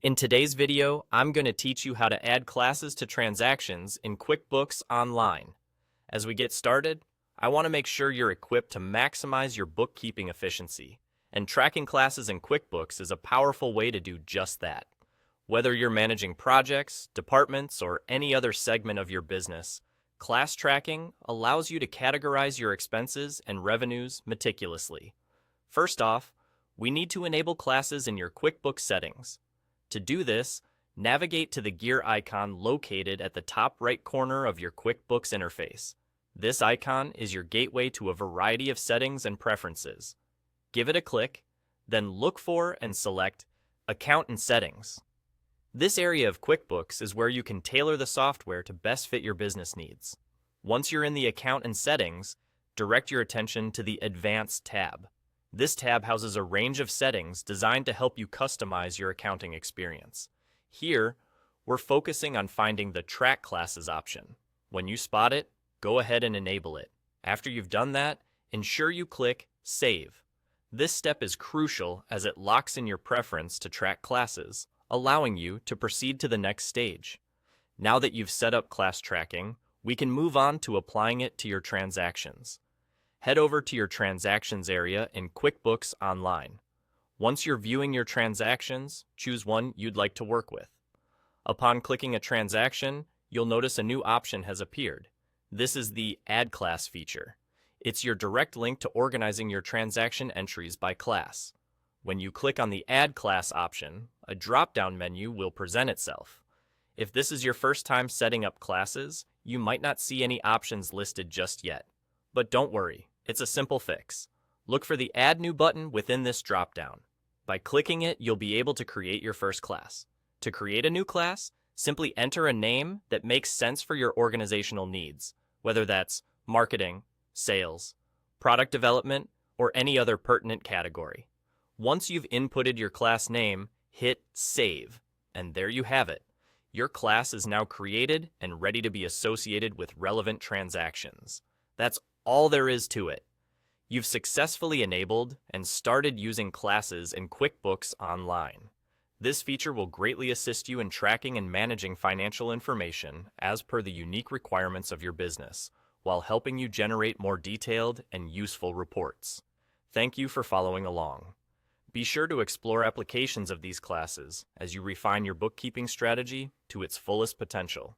In today's video, I'm going to teach you how to add classes to transactions in QuickBooks Online. As we get started, I want to make sure you're equipped to maximize your bookkeeping efficiency, and tracking classes in QuickBooks is a powerful way to do just that. Whether you're managing projects, departments, or any other segment of your business, class tracking allows you to categorize your expenses and revenues meticulously. First off, we need to enable classes in your QuickBooks settings. To do this, navigate to the gear icon located at the top right corner of your QuickBooks interface. This icon is your gateway to a variety of settings and preferences. Give it a click, then look for and select Account and Settings. This area of QuickBooks is where you can tailor the software to best fit your business needs. Once you're in the Account and Settings, direct your attention to the Advanced tab. This tab houses a range of settings designed to help you customize your accounting experience. Here, we're focusing on finding the Track Classes option. When you spot it, go ahead and enable it. After you've done that, ensure you click Save. This step is crucial as it locks in your preference to track classes, allowing you to proceed to the next stage. Now that you've set up class tracking, we can move on to applying it to your transactions. Head over to your Transactions area in QuickBooks Online. Once you're viewing your transactions, choose one you'd like to work with. Upon clicking a transaction, you'll notice a new option has appeared. This is the Add Class feature. It's your direct link to organizing your transaction entries by class. When you click on the Add Class option, a drop-down menu will present itself. If this is your first time setting up classes, you might not see any options listed just yet. But don't worry, it's a simple fix. Look for the Add New button within this drop-down. By clicking it, you'll be able to create your first class. To create a new class, simply enter a name that makes sense for your organizational needs, whether that's marketing, sales, product development, or any other pertinent category. Once you've inputted your class name, hit Save, and there you have it. Your class is now created and ready to be associated with relevant transactions. That's all there is to it. You've successfully enabled and started using classes in QuickBooks Online. This feature will greatly assist you in tracking and managing financial information as per the unique requirements of your business, while helping you generate more detailed and useful reports. Thank you for following along. Be sure to explore applications of these classes as you refine your bookkeeping strategy to its fullest potential.